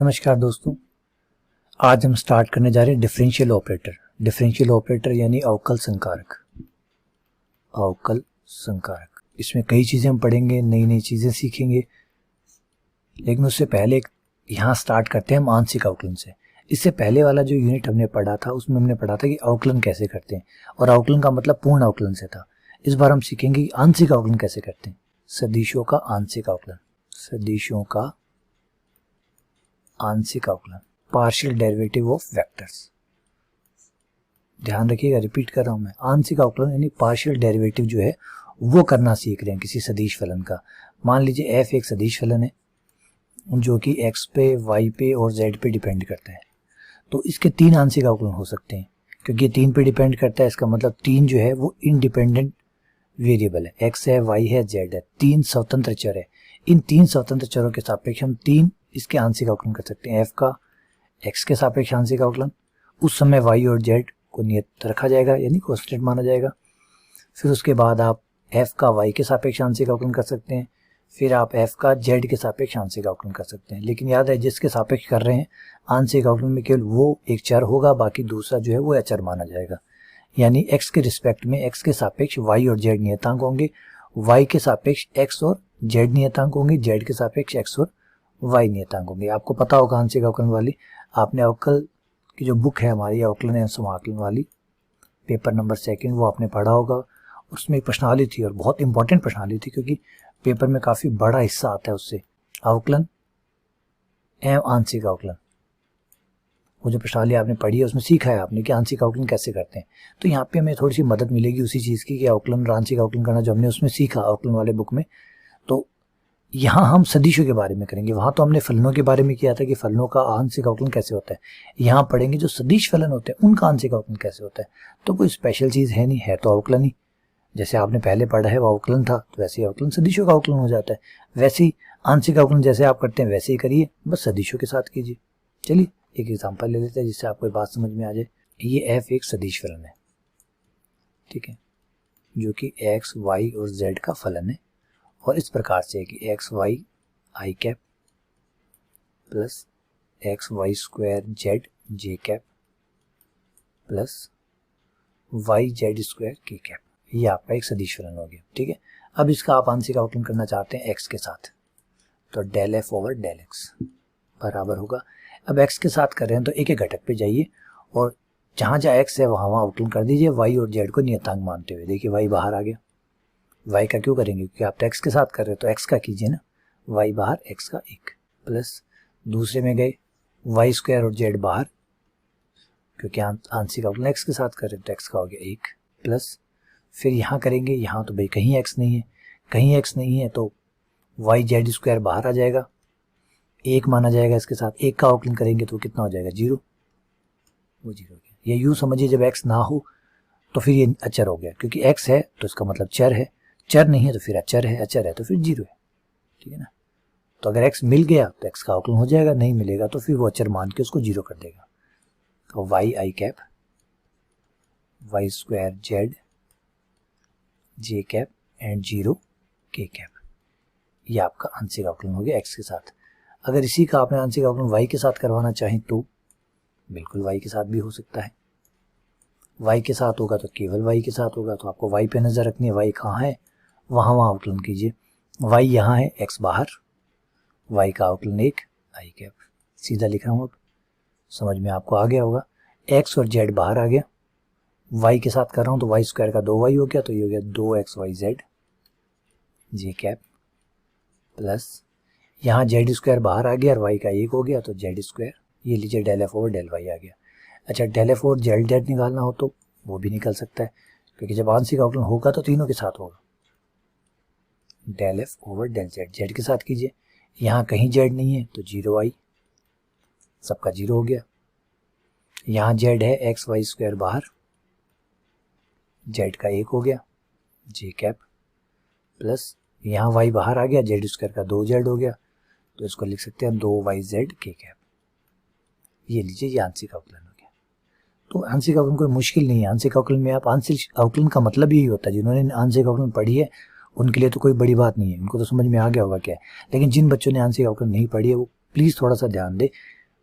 नमस्कार दोस्तों, आज हम स्टार्ट करने जा रहे हैं डिफरेंशियल ऑपरेटर। डिफरेंशियल ऑपरेटर यानी अवकल संकारक। अवकल संकारक, इसमें कई चीज़ें हम पढ़ेंगे, नई नई चीज़ें सीखेंगे, लेकिन उससे पहले यहाँ स्टार्ट करते हैं हम आंशिक अवकलन से। इससे पहले वाला जो यूनिट हमने पढ़ा था उसमें हमने पढ़ा था कि अवकलन कैसे करते हैं, और अवकलन का मतलब पूर्ण अवकलन से था। इस बार हम सीखेंगे कि आंशिक अवकलन कैसे करते हैं। सदिशों का आंशिक अवकलन, सदिशों का आंशिक अवकलन, पार्शियल डेरिवेटिव ऑफ वेक्टर्स। ध्यान रखिएगा, रिपीट कर रहा हूं मैं, आंशिक अवकलन यानी पार्शियल डेरिवेटिव जो है वो करना सीख रहे हैं किसी सदिश फलन का। मान लीजिए f एक सदिश फलन है जो कि x पे, y पे और z पे डिपेंड करता है, तो इसके तीन आंशिक अवकलन हो सकते हैं। क्योंकि ये तीन पे डिपेंड करता है, इसका मतलब तीन जो है वो इंडिपेंडेंट वेरिएबल है, x है, y है, z है, तीन स्वतंत्र चर है। इन तीन स्वतंत्र चरों के सापेक्ष हम तीन इसके आंशिक अवकलन कर सकते हैं। f का x के सापेक्ष आंशिक अवकलन, उस समय y और z को नियत रखा जाएगा यानी कांस्टेंट माना जाएगा। फिर उसके बाद आप f का y के सापेक्ष आंशिक अवकलन कर सकते हैं, फिर आप f का z के सापेक्ष आंशिक अवकलन कर सकते हैं। लेकिन याद है, जिसके सापेक्ष कर रहे हैं आंशिक अवकलन में केवल वो एक चर होगा, बाकी दूसरा जो है वो अचर माना जाएगा। यानी x के रिस्पेक्ट में x के सापेक्ष y और z नियतांक होंगे, y के सापेक्ष x और z नियतांक होंगे, z के सापेक्ष x और y नियतांक होंगे। आपको पता होगा आंशिक अवकलन वाली, आपने अवकल की जो बुक है हमारी अवकलन एवं समाकलन वाली, पेपर नंबर 2 वो आपने पढ़ा होगा। उसमें एक प्रश्नावली थी और बहुत इंपॉर्टेंट प्रश्नावली थी, क्योंकि पेपर में काफ़ी बड़ा हिस्सा आता है उससे, अवकलन एवं आंशिक अवकलन। वो जो प्रश्नावली आपने पढ़ी है उसमें सीखा है आपने कि आंशिक अवकलन कैसे करते हैं। तो यहाँ पे हमें थोड़ी सी मदद मिलेगी उसी चीज़ की कि अवकलन और आंशिक अवकलन करना जो हमने उसमें सीखा अवकलन वाले बुक में। तो यहाँ हम सदिशों के बारे में करेंगे। वहाँ तो हमने फलनों के बारे में किया था कि फलनों का आंशिक अवकलन कैसे होता है। यहाँ पढ़ेंगे जो सदिश फलन होते हैं उनका आंशिक अवकलन कैसे होता है। तो कोई स्पेशल चीज़ है नहीं, है तो अवकलन ही। जैसे आपने पहले पढ़ा है वो अवकलन था, तो वैसे ही अवकलन सदिशों का अवकलन हो जाता है। वैसे ही आंशिक अवकलन जैसे आप करते हैं वैसे ही करिए, बस सदिशों के साथ कीजिए। चलिए एक एग्जाम्पल ले लेते हैं जिससे आपको बात समझ में आ जाए। ये f एक सदिश फलन है, ठीक है, जो कि x, y और z का फलन है, और इस प्रकार से है कि x, y i cap plus x, y square z j cap plus y z square k cap. ये आपका एक सदिश फलन हो गया, ठीक है। अब इसका आप आंशिक अवकलन करना चाहते हैं x के साथ, तो del f over del x बराबर होगा। अब x के साथ कर रहे हैं तो एक एक घटक पे जाइए और जहाँ जहाँ x है वहाँ वहाँ अवकलन कर दीजिए y और z को नियतांक मानते हुए। देखिए y बाहर आ गया, y का क्यों करेंगे, क्योंकि आप तो x के साथ कर रहे हो तो x का कीजिए ना, y बाहर x का 1 प्लस दूसरे में गए y स्क्वायर और z बाहर, क्योंकि आंशिक अवकलन x के साथ कर रहे हैं तो x का हो गया 1 प्लस, फिर यहाँ करेंगे, यहाँ तो भाई कहीं x नहीं है, कहीं x नहीं है तो y z स्क्वायर बाहर आ जाएगा, 1 माना जाएगा इसके साथ, 1 का अवकलन करेंगे तो कितना हो जाएगा 0, वो 0 हो गया। ये यूँ समझिए जब x ना हो तो फिर ये अचर हो गया, क्योंकि x है तो इसका मतलब चर है, चर नहीं है तो फिर अचर है, अचर है तो फिर 0 है, ठीक है ना। तो अगर x मिल गया तो x का अवकलन हो जाएगा, नहीं मिलेगा तो फिर वो अचर मान के उसको 0 कर देगा। तो y i cap y square z j cap and 0 k cap, ये आपका आंशिक अवकलन हो गया x के साथ। अगर इसी का आपने आंशिक अवकलन y के साथ करवाना चाहें तो बिल्कुल y के साथ भी हो सकता है। y के साथ होगा तो केवल y के साथ होगा, तो आपको y पे नजर रखनी है, y कहाँ है वहाँ वहाँ अवकलन कीजिए। y यहाँ है, x बाहर, y का अवकलन 1 i कैप, सीधा लिख रहा हूँ, अब समझ में आपको आ गया होगा। x और z बाहर आ गया, y के साथ कर रहा हूँ तो y स्क्वायर का 2y हो गया, तो ये हो गया 2xyz j कैप प्लस यहाँ z स्क्वायर बाहर आ गया और y का 1 हो गया, तो z स्क्वायर, ये लीजिए del f over del y आ गया। अच्छा, डेल f और डेल z निकालना हो तो वो भी निकल सकता है, क्योंकि जब आंशिक अवकलन होगा तो तीनों के साथ होगा। Del f over del z, z के साथ कीजिए, यहाँ कहीं z नहीं है तो 0i, सबका 0 हो गया। यहाँ z है, x y स्क्वायर बाहर, z का 1 हो गया j कैप प्लस यहाँ y बाहर आ गया, z स्क्वायर का 2z हो गया, तो इसको लिख सकते हैं 2yz k कैप। ये लीजिए, ये आंशिक अवकलन हो गया। तो आंशिक अवकलन कोई मुश्किल नहीं है। आंशिक अवकलन में आप आंशिक अवकलन का मतलब यही होता है, जिन्होंने आंशिक अवकलन पढ़ी है उनके लिए तो कोई बड़ी बात नहीं है, उनको तो समझ में आ गया होगा क्या है। लेकिन जिन बच्चों ने आंशिक अवकलन नहीं पढ़ी है वो प्लीज़ थोड़ा सा ध्यान दे,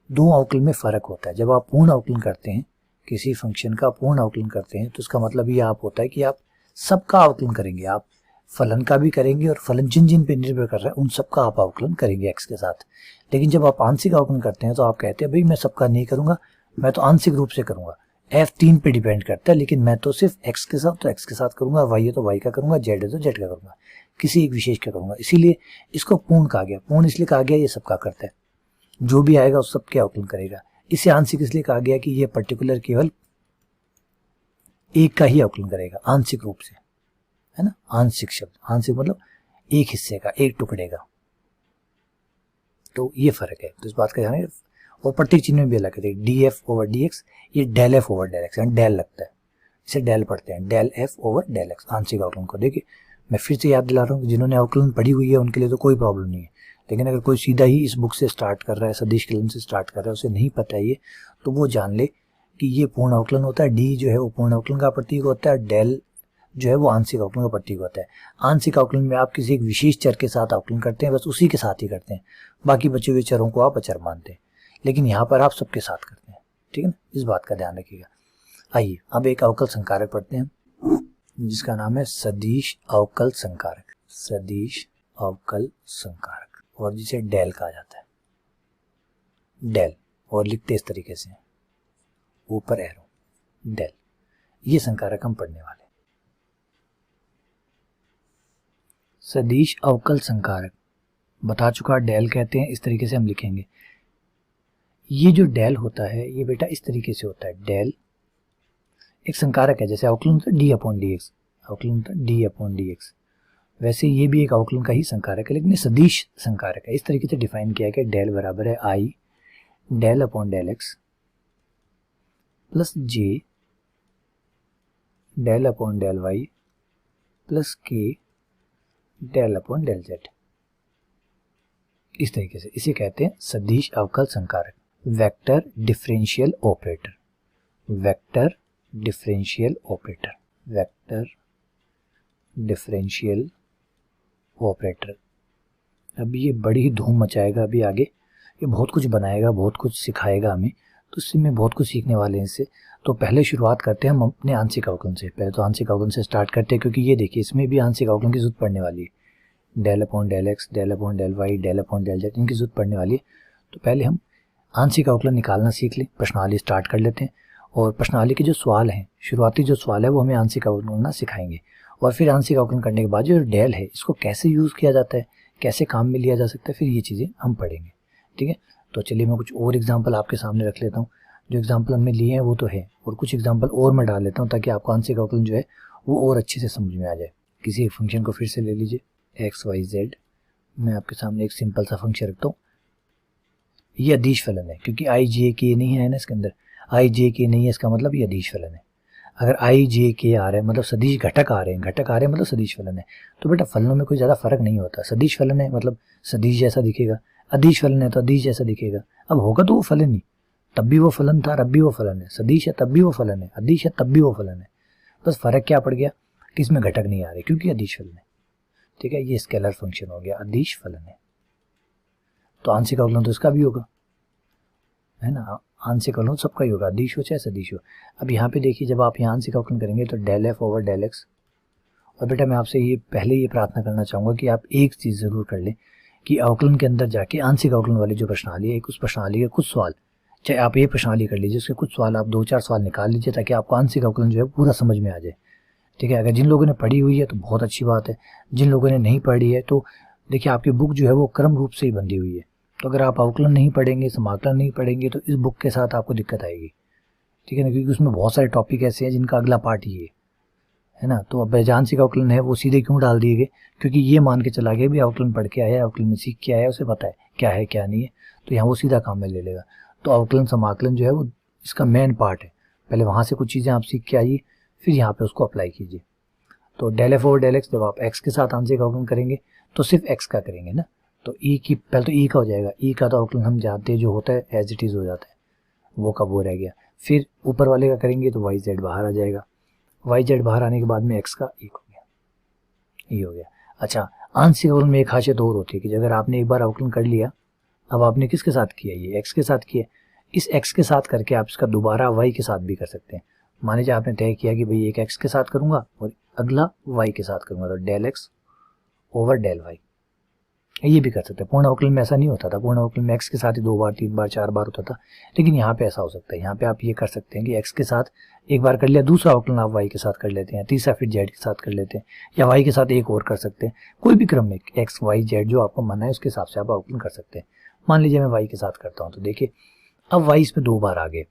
दो अवकलन में फ़र्क होता है। जब आप पूर्ण अवकलन करते हैं, किसी फंक्शन का पूर्ण अवकलन करते हैं, तो इसका मतलब ये आप होता है कि आप सबका अवकलन करेंगे, आप फलन का भी करेंगे और फलन जिन जिन पे निर्भर कर रहा है उन सबका आप अवकलन करेंगे x के साथ। लेकिन जब आप आंशिक अवकलन करते हैं तो आप कहते हैं भाई मैं सबका नहीं करूंगा, मैं तो आंशिक रूप से करूंगा। f 3 पे डिपेंड करता है, लेकिन मैं तो सिर्फ x के साथ तो x के साथ करूंगा, y है तो y का करूंगा, z है तो z का करूंगा, किसी एक विशेष का करूंगा। इसीलिए इसको पूर्ण कहा गया। पूर्ण इसलिए कहा गया ये सबका करता है, जो भी आएगा उस सबके अवकलन करेगा। इसे आंशिक इसलिए कहा गया कि ये पर्टिकुलर केवल एक का ही अवकलन करेगा आंशिक रूप से, है ना। आंशिक शब्द, आंशिक मतलब एक हिस्से का, एक टुकड़े का। तो ये फर्क है, तो इस बात का ध्यान है। और प्रत्येक चिन्ह में भी अलग है, df ओवर dx, ये del f over del x, यानी डेल लगता है, इसे डेल पढ़ते हैं, del f over del x आंशिक अवकलन को। देखिए मैं फिर से याद दिला रहा हूँ कि जिन्होंने अवकलन पढ़ी हुई है उनके लिए तो कोई प्रॉब्लम नहीं है, लेकिन अगर कोई सीधा ही इस बुक से स्टार्ट कर रहा है, सदिश कलन से स्टार्ट कर रहा है, उसे नहीं पता है ये, तो वो जान ले कि ये पूर्ण अवकलन होता है। डी जो है वो पूर्ण अवकलन का प्रतीक होता है, डेल जो है वो आंशिक अवकलन का प्रतीक होता है। आंशिक अवकलन में आप किसी एक विशेष चर के साथ अवकलन करते हैं, बस उसी के साथ ही करते हैं, बाकी बचे हुए चरों को आप अचर मानते हैं, लेकिन यहाँ पर आप सबके साथ करते हैं, ठीक है ना। इस बात का ध्यान रखिएगा। आइए अब एक अवकल संकारक पढ़ते हैं जिसका नाम है सदिश अवकल संकारक, सदिश अवकल संकारक, और जिसे डेल कहा जाता है, डेल, और लिखते इस तरीके से ऊपर एरो, डेल। ये संकारक हम पढ़ने वाले। सदिश अवकल संकारक बता चुका, डेल कहते हैं, इस तरीके से हम लिखेंगे। ये जो डेल होता है ये बेटा इस तरीके से होता है, डेल एक संकारक है, जैसे अवकलन होता है डी अपॉन डी एक्स, अवकलन होता है डी अपॉन डी एक्स, वैसे ये भी एक अवकलन का ही संकारक है, लेकिन ये सदिश संकारक है। इस तरीके से डिफाइन किया गया, डेल बराबर है I del upon del X plus J del upon del Y plus K del upon del Z. इस तरीके से इसे कहते हैं सदिश अवकल संकारक, vector differential operator, vector differential operator, vector differential operator. अब ये बड़ी ही धूम मचाएगा अभी आगे, ये बहुत कुछ बनाएगा, बहुत कुछ सिखाएगा हमें, तो इससे में बहुत कुछ सीखने वाले हैं इससे। तो पहले शुरुआत करते हैं हम अपने आंशिक अवकलन से। पहले तो आंशिक अवकलन से स्टार्ट करते हैं, क्योंकि ये देखिए इसमें भी आंशिक अवकलन की जरूरत पड़ने वाली है। Del upon del x, del upon del y, del upon del z, इनकी जरूरत पड़ने वाली है। तो पहले हम आंशिक अवकलन निकालना सीख लें, प्रश्नावली स्टार्ट कर लेते हैं, और प्रश्नावली के जो सवाल हैं, शुरुआती जो सवाल है वो हमें आंशिक अवकलन करना सिखाएंगे। और फिर आंशिक अवकलन करने के बाद जो डेल है इसको कैसे यूज़ किया जाता है, कैसे काम में लिया जा सकता है, फिर ये चीज़ें हम पढ़ेंगे, ठीक है। तो चलिए मैं कुछ और एग्जाम्पल आपके सामने रख लेता हूँ। जो एग्जाम्पल हमने लिए हैं वो तो है, और कुछ एग्जाम्पल और मैं डाल लेता हूँ ताकि आपको आंशिक अवकलन जो है वो और अच्छे से समझ में आ जाए। किसी एक फंक्शन को फिर से ले लीजिए, एक्स वाई जेड, मैं आपके सामने एक सिंपल सा फंक्शन रखता हूँ। ये अदिश फलन है, क्योंकि आई जे के नहीं है ना इसके अंदर, आई जे के नहीं है, इसका मतलब ये अदिश फलन है। अगर आई जे के आ रहे हैं मतलब सदिश घटक आ रहे हैं, घटक आ रहे हैं मतलब सदिश फलन है। तो बेटा फलनों में कोई ज़्यादा फर्क नहीं होता, सदिश फलन है मतलब सदिश जैसा दिखेगा, अदिश फलन है तो अदिश जैसा दिखेगा। अब होगा तो वो फलन ही, तब भी वो फलन था, अब भी वो फलन है, सदिश है तब भी वो फलन है, अदिश है तब भी वो फलन है। बस फर्क क्या पड़ गया कि इसमें घटक नहीं आ रहे क्योंकि अदिश फलन है, ठीक है। ये स्केलर फंक्शन हो गया, अदिश फलन है। तो आंशिक अवकलन तो इसका भी होगा, है ना, आंशिक अवकलन सबका ही होगा, अदिश हो चाहे सदिश हो। अब यहाँ पे देखिए जब आप यहाँ आंशिक अवकलन करेंगे तो del f over del x. और बेटा मैं आपसे ये पहले ये प्रार्थना करना चाहूँगा कि आप एक चीज़ ज़रूर कर लें कि अवकलन के अंदर जाके आंशिक अवकलन वाली जो प्रश्नावली है, उस प्रश्नावली के कुछ सवाल, चाहे आप ये प्रश्नावली कर लीजिए, उसके कुछ सवाल आप 2-4 सवाल निकाल लीजिए ताकि आपको आंशिक अवकलन जो है पूरा समझ में आ जाए, ठीक है। अगर जिन लोगों ने पढ़ी हुई है तो बहुत अच्छी बात है, जिन लोगों ने नहीं पढ़ी है तो देखिए आपकी बुक जो है वो क्रम रूप से ही बंधी हुई है। तो अगर आप अवकलन नहीं पढ़ेंगे, समाकलन नहीं पढ़ेंगे तो इस बुक के साथ आपको दिक्कत आएगी, ठीक है ना, क्योंकि उसमें बहुत सारे टॉपिक ऐसे हैं जिनका अगला पार्ट ही है ना। तो अब आंशिक अवकलन है वो सीधे क्यों डाल दिए गए, क्योंकि ये मान के चला गया भी अवकलन पढ़ के आया, अवकलन में सीख के आया, उसे पता है क्या नहीं है, तो यहाँ वो सीधा काम में ले लेगा। तो अवकलन समाकलन जो है वो इसका मेन पार्ट है, पहले वहाँ से कुछ चीज़ें आप सीख के आइए, फिर यहाँ पे उसको अप्लाई कीजिए। तो del f over del x, जब आप एक्स के साथ आंशिक अवकलन करेंगे तो सिर्फ एक्स का करेंगे ना, तो ई की पहले तो ई का हो जाएगा, ई का तो अवकलन हम जानते हैं जो होता है एज इट इज़ हो जाता है, वो का वो रह गया। फिर ऊपर वाले का करेंगे तो वाई जेड बाहर आ जाएगा, वाई जेड बाहर आने के बाद में एक्स का एक हो गया, ये हो गया। अच्छा, आंशिक अवकलन में एक खासियत और होती है कि अगर आपने एक बार अवकलन कर लिया, अब आपने किसके साथ किया, ये एक्स के साथ किया, इस x के साथ करके आप इसका दोबारा y के साथ भी कर सकते हैं। मान लीजिए आपने तय किया कि भाई एक x के साथ करूंगा और अगला y के साथ करूंगा, तो del x over del y, ये भी कर सकते हैं। पूर्ण अवकलन में ऐसा नहीं होता था, पूर्ण अवकलन में x के साथ ही 2 बार 3 बार 4 बार होता था, लेकिन यहाँ पे ऐसा हो सकता है। यहाँ पे आप ये कर सकते हैं कि x के साथ एक बार कर लिया, दूसरा अवकलन आप y के साथ कर लेते हैं, तीसरा फिर z के साथ कर लेते हैं, या y के साथ एक और कर सकते हैं। कोई भी क्रम में x y z जो आपको मन है उसके हिसाब से आप अवकलन कर सकते हैं। मान लीजिए मैं y के साथ करता हूँ, तो देखिए अब y इसमें 2 बार आ गए,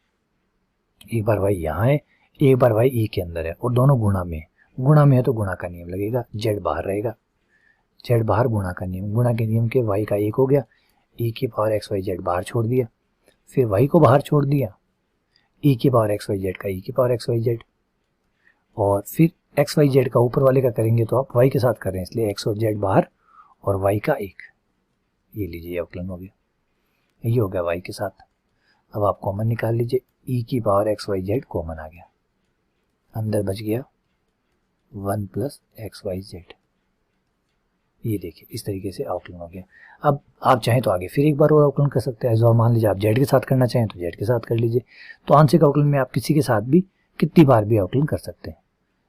एक बार y यहाँ है, एक बार y e के अंदर है, और दोनों गुणा में है। गुणा में है तो गुणा का नियम लगेगा, z बाहर रहेगा, z बाहर गुणा का नियम, गुणा के नियम के y का 1 हो गया, e की पावर x y z बाहर छोड़ दिया, फिर y को बाहर छोड़ दिया, e की पावर x y z का e की पावर x y z, और फिर x y z का ऊपर वाले का करेंगे तो आप y के साथ कर रहे हैं, इसलिए x और z बाहर और y का 1, ये लीजिए अवकलन हो गया, ये हो गया y के साथ। अब आप कॉमन निकाल लीजिए, e की power x y z common आ गया, अंदर बच गया 1 प्लस x y z। ये देखिए इस तरीके से अवकलन हो गया। अब आप चाहें तो आगे फिर एक बार और अवकलन कर सकते हैं। और मान लीजिए आप z के साथ करना चाहें तो z के साथ कर लीजिए। तो आंशिक अवकलन में आप किसी के साथ भी कितनी बार भी अवकलन कर सकते हैं,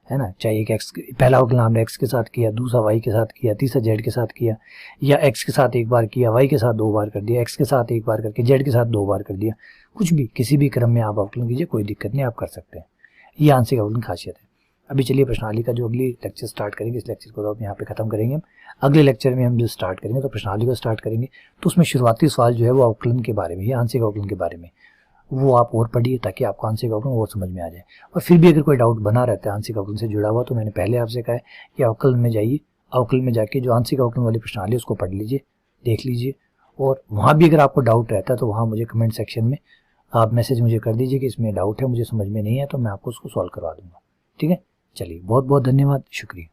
है ना। चाहे एक x, पहला अवकलन हमने x के साथ किया, दूसरा y के साथ किया, तीसरा z के साथ किया, या x के साथ एक बार किया, y के साथ 2 बार कर दिया, x के साथ एक बार करके z के साथ 2 बार कर दिया, कुछ भी किसी भी क्रम में आप अवकलन कीजिए, कोई दिक्कत नहीं, आप कर सकते हैं। ये आंशिक अवकलन खासियत है। अभी चलिए प्रश्नावली का जो अगली लेक्चर स्टार्ट करेंगे, इस लेक्चर को तो आप यहाँ पे खत्म करेंगे हम। अगले लेक्चर में हम जो स्टार्ट करेंगे तो प्रश्नावली को स्टार्ट करेंगे, तो उसमें शुरुआती सवाल जो है वो अवकलन के बारे में, ये आंशिक अवकलन के बारे में, वो आप और पढ़िए ताकि आपको आंशिक अवकलन और समझ में आ जाए। और फिर भी अगर कोई डाउट बना रहता है आंशिक अवकलन से जुड़ा हुआ, तो मैंने पहले आपसे कहा है कि अवकलन में जाइए, अवकलन में जाके जो आंशिक अवकलन वाली प्रश्नावली उसको पढ़ लीजिए, देख लीजिए, और वहाँ भी अगर आपको डाउट रहता है तो वहाँ मुझे कमेंट सेक्शन में आप मैसेज मुझे कर दीजिए कि इसमें डाउट है, मुझे समझ में नहीं है, तो मैं आपको उसको सॉल्व करवा दूंगा। ठीक है, चलिए बहुत बहुत धन्यवाद, शुक्रिया।